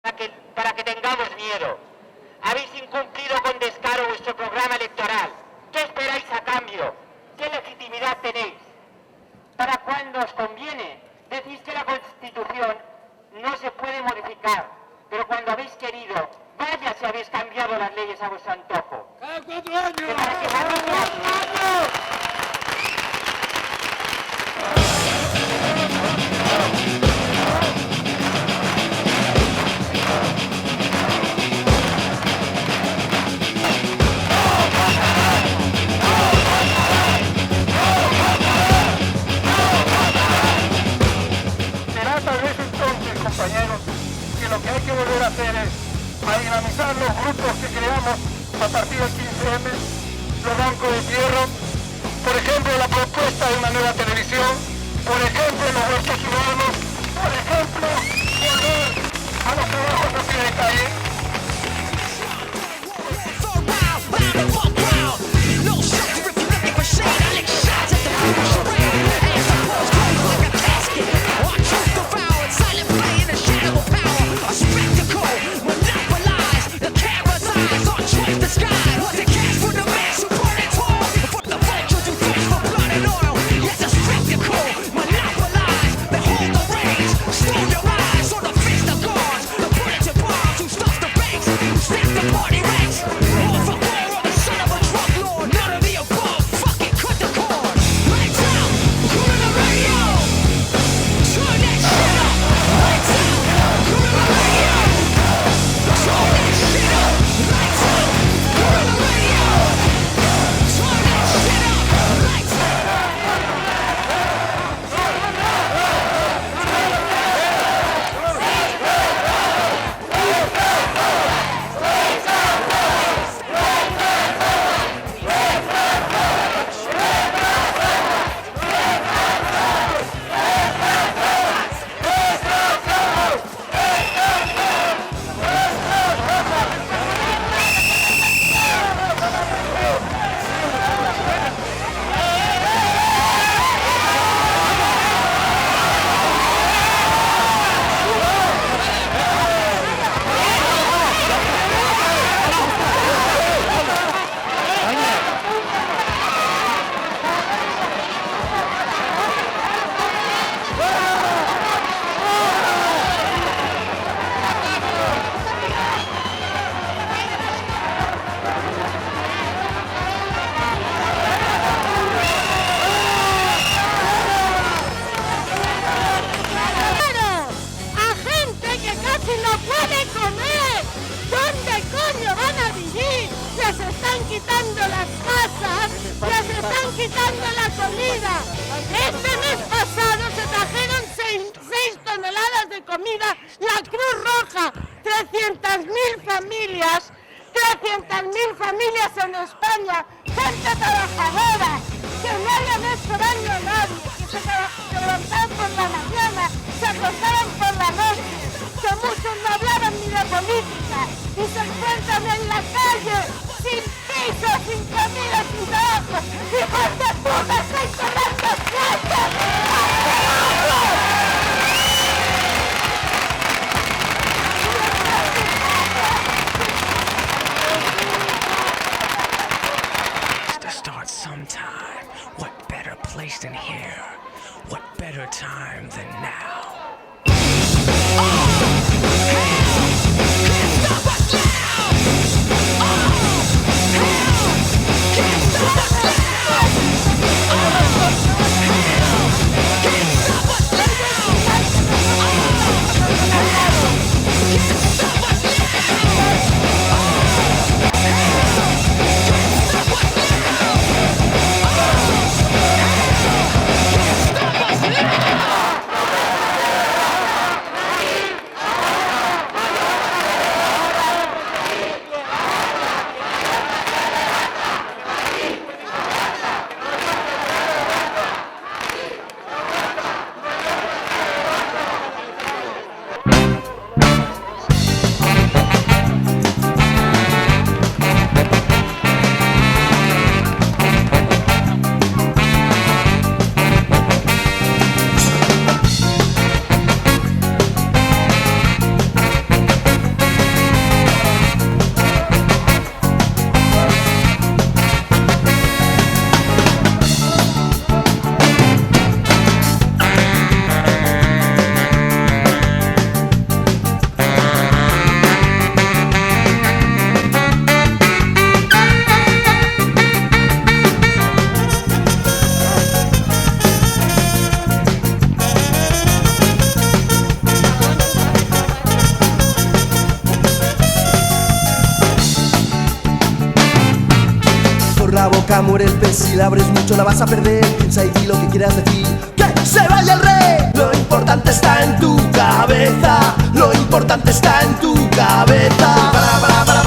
para que tengamos miedo. Habéis incumplido con descaro vuestro programa electoral. ¿Qué esperáis a cambio? ¿Qué legitimidad tenéis? Para cuando os conviene, decís que la Constitución no se puede modificar, pero cuando habéis querido, vaya si habéis cambiado las leyes a vuestro antojo. ¡Cada 4 años! Compañeros, que lo que hay que volver a hacer es a dinamizar los grupos que creamos a partir del 15M, los bancos de tierra, por ejemplo la propuesta de una nueva televisión, por ejemplo los huertos urbanos, por ejemplo volver a los trabajos a pie de calle. quitando las casas, les están quitando la comida. Este mes pasado se trajeron 6 toneladas de comida la Cruz Roja. 300.000 familias en España, gente trabajadora, que no hayan hecho daño a nadie, que se levantaban por la mañana, se acostaban por la noche, que muchos no hablaban ni de política y se encuentran en la calle sin piso, sin comida, sin trabajo. ¡Hijos de puta, estáis cobrando plata! Sometime. What better place than here? What better time than now? la boca, muere el pez. Si la abres mucho la vas a perder. Piensa y di lo que quieras decir. ¡Que se vaya el rey! Lo importante está en tu cabeza. Lo importante está en tu cabeza. Para,